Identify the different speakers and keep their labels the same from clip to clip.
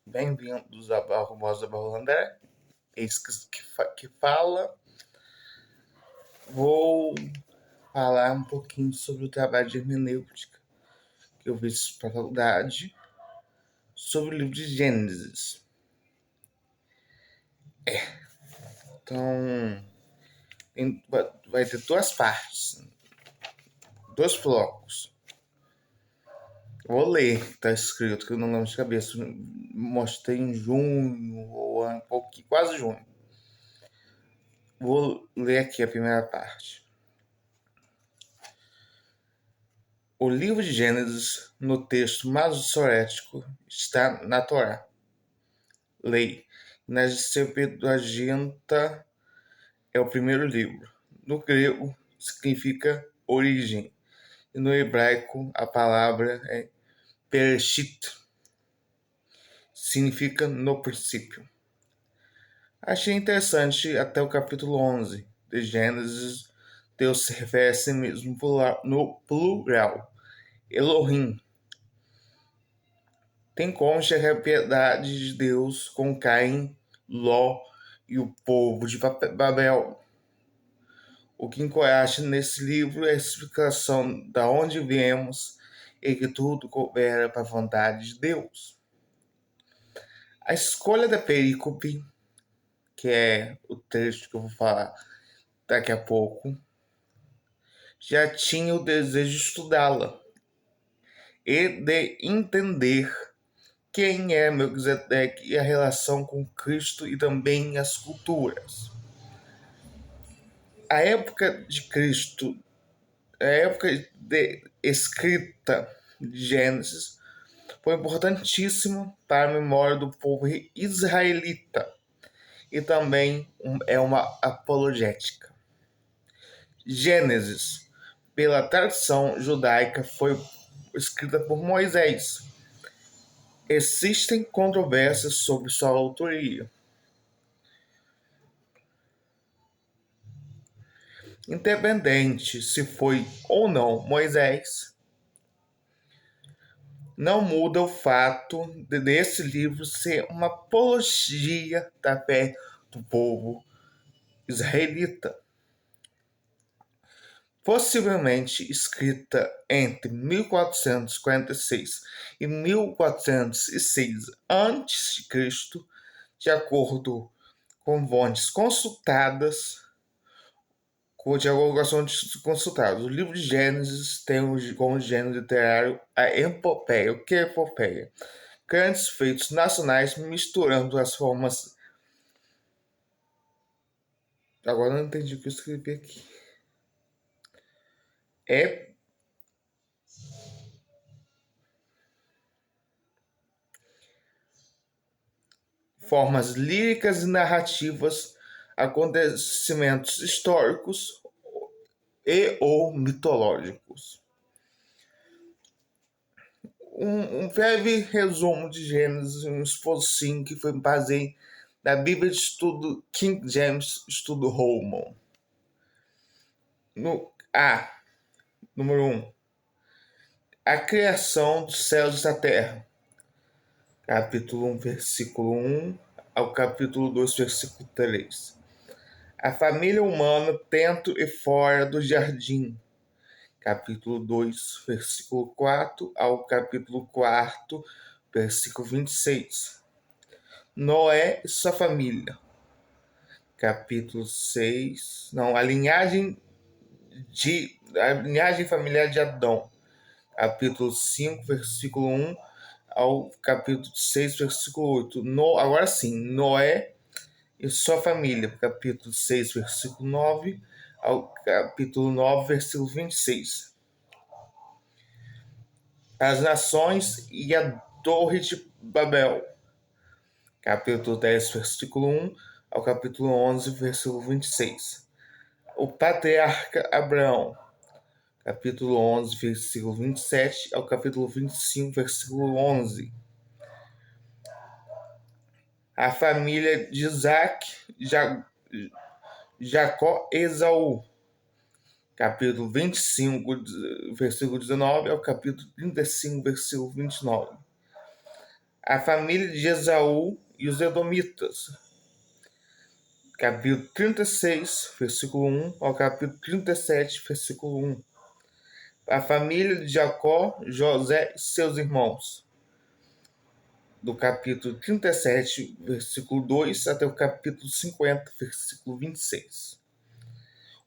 Speaker 1: Bem-vindos à Barbosa Barlandé. Eis que fala. Vou falar um pouquinho sobre o trabalho de hermenêutica que eu fiz para a faculdade, sobre o livro de Gênesis. Então, vai ter duas partes, dois blocos. Vou ler o que está escrito, que eu não lembro de cabeça. Mostrei em junho, ou um pouquinho, quase junho. Vou ler aqui a primeira parte. O livro de Gênesis, no texto masorético, está na Torá, lei. Na Septuaginta é o primeiro livro. No grego significa origem. E no hebraico a palavra é Bereshit. Significa no princípio. Achei interessante até o capítulo 11 de Gênesis. Deus se refere a si mesmo no plural. Elohim. Tem consta que a piedade de Deus com Caim, Ló e o povo de Babel. O que encoraja nesse livro é a explicação de onde viemos e que tudo coopera para a vontade de Deus. A escolha da perícope, que é o texto que eu vou falar daqui a pouco, já tinha o desejo de estudá-la e de entender quem é Melquisedeque e a relação com Cristo e também as culturas. A época de Cristo, a época de escrita de Gênesis, foi importantíssima para a memória do povo israelita e também é uma apologética. Gênesis, pela tradição judaica, foi escrita por Moisés. Existem controvérsias sobre sua autoria. Independente se foi ou não Moisés, não muda o fato desse livro ser uma apologia da fé do povo israelita. Possivelmente escrita entre 1446 e 1406 a.C., de acordo com fontes consultadas. O livro de Gênesis tem como gênero literário a epopeia. O que é epopeia? Grandes feitos nacionais misturando as formas. Agora não entendi o que eu escrevi aqui. Formas líricas e narrativas, acontecimentos históricos e ou mitológicos. Um breve resumo de Gênesis, um esforcinho que foi baseado na Bíblia de Estudo King James, Estudo Holman. Número 1. A criação dos céus e da terra. Capítulo 1, versículo 1 ao capítulo 2, versículo 3. A família humana dentro e fora do jardim. Capítulo 2, versículo 4 ao capítulo 4, versículo 26. Noé e sua família. Capítulo 6. A linhagem familiar de Adão. Capítulo 5, versículo 1 ao capítulo 6, versículo 8. Agora sim, Noé e sua família. Capítulo 6, versículo 9 ao capítulo 9, versículo 26. As nações e a Torre de Babel. Capítulo 10, versículo 1 ao capítulo 11, versículo 26. O patriarca Abraão. Capítulo 11, versículo 27 ao capítulo 25, versículo 11. A família de Isaac, Jacó e Esaú. Capítulo 25, versículo 19 ao capítulo 35, versículo 29. A família de Esaú e os Edomitas. Capítulo 36, versículo 1 ao capítulo 37, versículo 1. A família de Jacó, José e seus irmãos. Do capítulo 37, versículo 2 até o capítulo 50, versículo 26.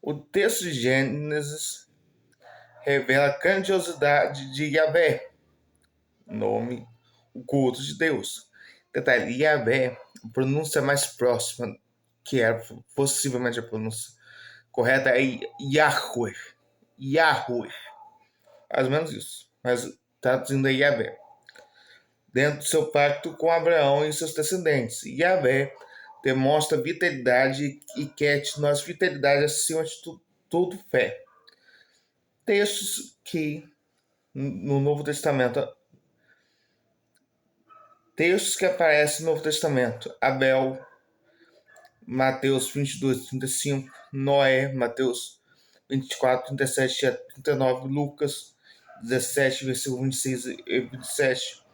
Speaker 1: O texto de Gênesis revela a grandiosidade de Yahvé, nome, o culto de Deus. Detalhe, Yahvé, a pronúncia mais próxima, que é possivelmente a pronúncia correta, é Yahweh. Yahweh. Mais ou menos isso. Mas traduzindo aí Yahvé. Dentro do seu pacto com Abraão e seus descendentes. Yahvé demonstra vitalidade e quer de nós vitalidade acima de tudo fé. Textos que no Novo Testamento, textos que aparecem no Novo Testamento: Abel, Mateus 22, 35, Noé, Mateus 24, 37 a 39, Lucas 17, versículo 26 e 27,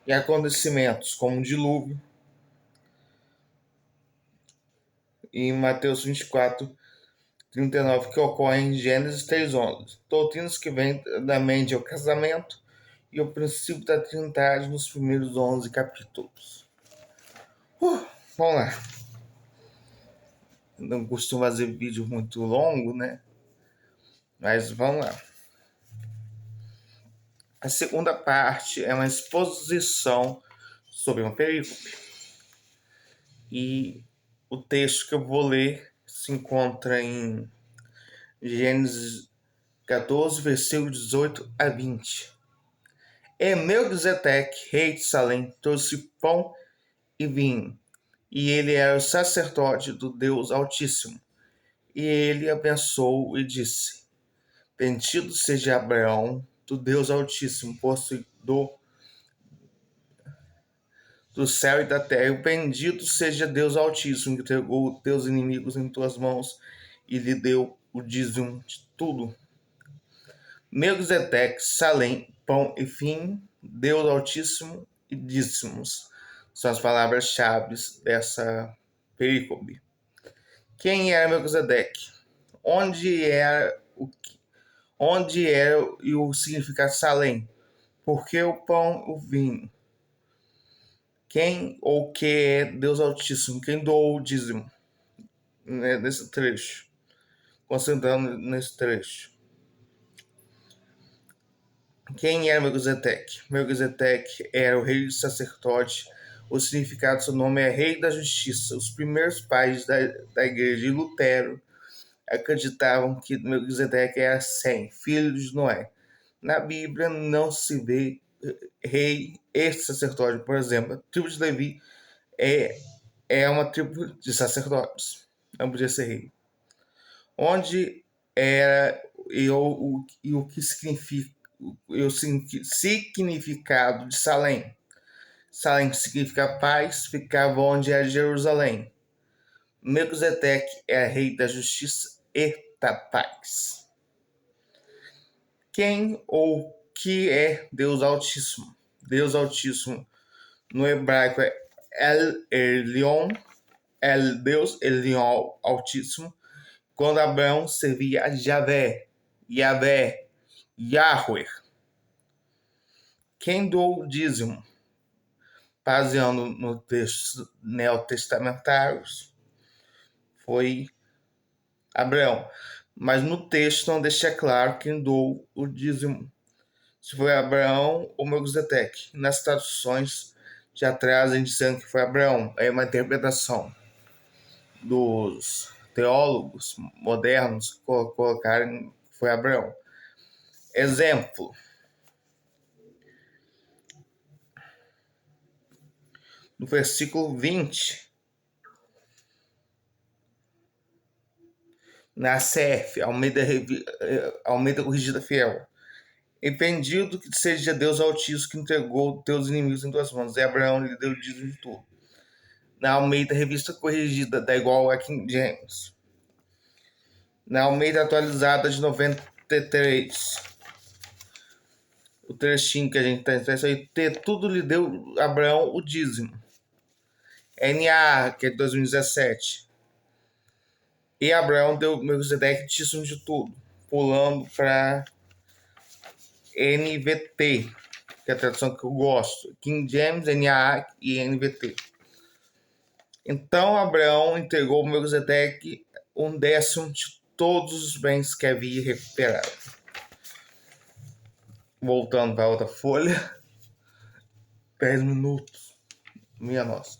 Speaker 1: e acontecimentos como o dilúvio, em Mateus 24, 39, que ocorrem em Gênesis 3:11. Doutrinas que vêm da mente ao casamento e o princípio da Trindade nos primeiros 11 capítulos. Vamos lá. Não costumo fazer vídeo muito longo, né? Mas vamos lá. A segunda parte é uma exposição sobre uma perícope. E o texto que eu vou ler se encontra em Gênesis 14, versículo 18 a 20. E Melquisedeque, rei de Salém, trouxe pão e vinho, e ele era o sacerdote do Deus Altíssimo. E ele abençoou e disse: Bendito seja Abraão, do Deus Altíssimo, possuidor do céu e da terra. E bendito seja Deus Altíssimo, que entregou teus inimigos em tuas mãos e lhe deu o dízimo de tudo. Melquisedeque, Salém, pão e vinho, Deus Altíssimo e dízimos. São as palavras-chave dessa perícope. Quem era Melquisedeque? Onde era e o significado Salém? Por que o pão e o vinho? Quem ou que é Deus Altíssimo? Quem doou o dízimo? Nesse trecho. Concentrando nesse trecho. Quem era Melquisedeque? Melquisedeque era o rei sacerdote. O significado do seu nome é Rei da Justiça. Os primeiros pais da igreja de Lutero acreditavam que Melquisedeque era Sem, filho de Noé. Na Bíblia não se vê rei e sacerdote. Por exemplo, a tribo de Levi é uma tribo de sacerdotes. Não podia ser rei. Onde era e o que significa o significado de Salém. Salém significa paz, ficava onde é Jerusalém. Melquisedeque é rei da justiça e da paz. Quem ou que é Deus Altíssimo? Deus Altíssimo no hebraico é El Elyon, Deus Elyon Altíssimo. Quando Abraão servia a Javé, Yahvé, Yahweh. Quem doou o dízimo? Baseando no texto neotestamentários, foi Abraão. Mas no texto não deixa claro quem doou o dízimo, se foi Abraão ou Melquisedeque. Nas traduções já trazem dizendo que foi Abraão. É uma interpretação dos teólogos modernos colocarem que foi Abraão. Exemplo. No versículo 20, na CF, Almeida Corrigida Fiel. E bendito que seja Deus Altíssimo que entregou teus inimigos em tuas mãos. E Abraão lhe deu o dízimo de tudo. Na Almeida Revista Corrigida, da igual a King James. Na Almeida Atualizada de 93. o trechinho que a gente está isso aí, tudo lhe deu Abraão o dízimo. NA, que é de 2017. E Abraão deu Melquisedeque dízimo de tudo. Pulando para NVT, que é a tradução que eu gosto. King James, NAA e NVT. Então Abraão entregou ao Melquisedeque 1/10 de todos os bens que havia recuperado. Voltando para outra folha. 10 minutos. Minha nossa.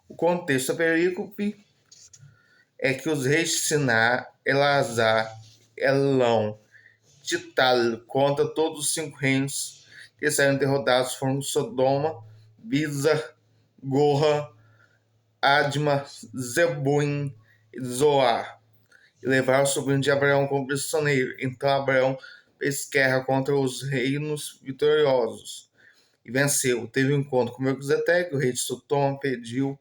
Speaker 1: O contexto da perícope é que os reis de Siná, Elazar, Elão, Tital, contra todos os 5 reinos que saíram derrotados foram Sodoma, Bizar, Gorra, Adma, Zeboim e Zoar, e levaram o sobrinho de Abraão como prisioneiro. Então Abraão fez guerra contra os reinos vitoriosos e venceu. Teve um encontro com Melquisedeque, o rei de Sodoma, pediu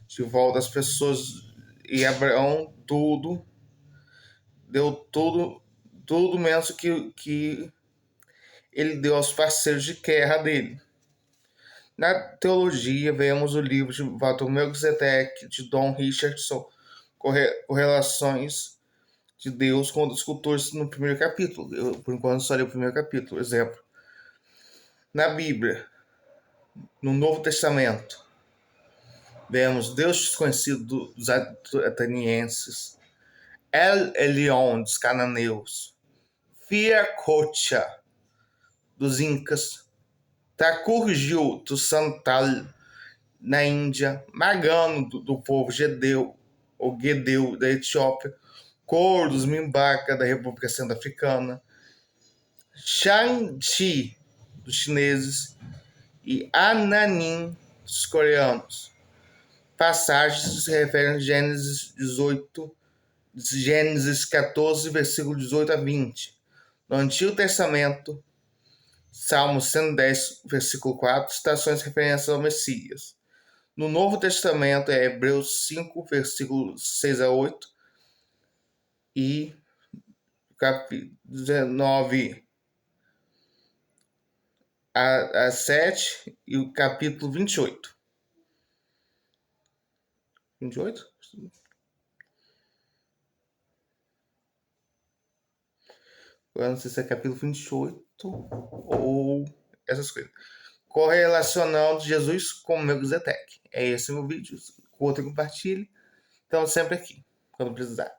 Speaker 1: de volta as pessoas, e Abraão deu tudo menos que ele deu aos parceiros de guerra dele. Na teologia, vemos o livro de Walter Melquisedeque, de Don Richardson, Correlações de Deus com os escultores no primeiro capítulo. Eu, por enquanto, só li o primeiro capítulo. Exemplo. Na Bíblia, no Novo Testamento, vemos Deus desconhecido dos atenienses, El Elyon dos cananeus, Viracocha dos incas, Thakurgil do Santal na Índia, Magano do povo Gedeu ou Gedeu da Etiópia, Cor dos Mimbaka da República Centro-Africana, Shang-Chi dos chineses e Ananin dos coreanos. Passagens se referem a Gênesis 14, versículo 18 a 20. No Antigo Testamento, Salmo 110, versículo 4, citações referências ao Messias. No Novo Testamento é Hebreus 5, versículos 6 a 8 e capítulo 19 a 7 e o capítulo 28. 28? Eu não sei se é capítulo 28 ou essas coisas. Correlacionando Jesus com Melquisedeque. É esse meu vídeo. Curta e compartilhe. Então, sempre aqui, quando precisar.